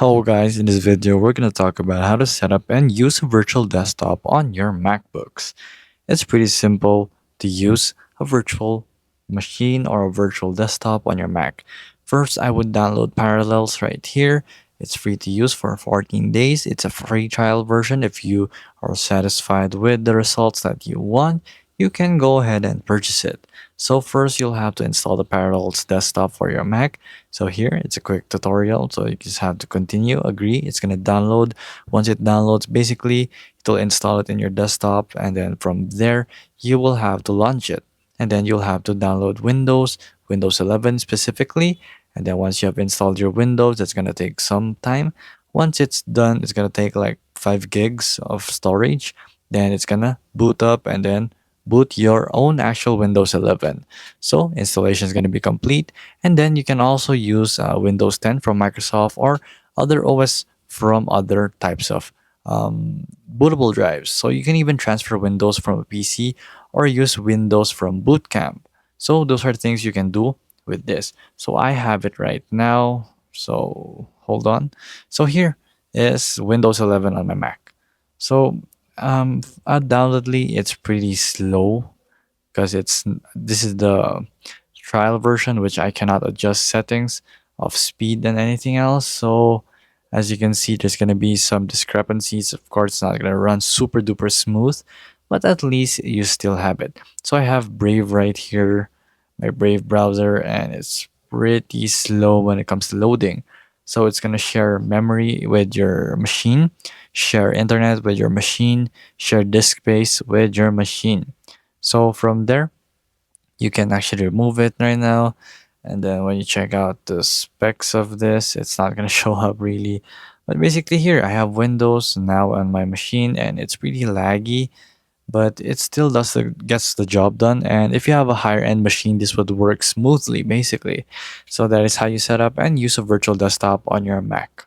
Hello guys, in this video we're going to talk about how to set up and use a virtual desktop on your MacBooks. It's pretty simple to use a virtual machine or a virtual desktop on your Mac. First, I would download Parallels right here. It's free to use for 14 days. It's a free trial version. If you are satisfied with the results that you want, you can go ahead and purchase it. So first, you'll have to install the Parallels desktop for your Mac. So here, it's a quick tutorial. So you just have to continue, agree. It's going to download. Once it downloads, basically, it'll install it in your desktop, and then from there you will have to launch it, and then you'll have to download Windows 11 specifically, and then once you have installed your Windows, that's going to take some time. Once it's done, it's going to take like 5 gigs of storage. Then it's going to boot up and then boot your own actual Windows 11. So installation is going to be complete, and then you can also use Windows 10 from Microsoft or other OS from other types of bootable drives. So you can even transfer Windows from a PC or use Windows from Boot Camp. So those are things you can do with this. So I have it right now. So hold on. So here is Windows 11 on my Mac. So undoubtedly it's pretty slow because this is the trial version, which I cannot adjust settings of speed and anything else. So as you can see, there's going to be some discrepancies. Of course, it's not going to run super duper smooth, but at least you still have it. So I have Brave right here, my Brave browser, and it's pretty slow when it comes to loading. So it's going to share memory with your machine, share internet with your machine, share disk space with your machine. So from there, you can actually remove it right now, and then when you check out the specs of this, it's not going to show up really. But basically here I have Windows now on my machine, and it's pretty laggy, but it still gets the job done. And if you have a higher end machine, this would work smoothly basically. So that is how you set up and use a virtual desktop on your Mac.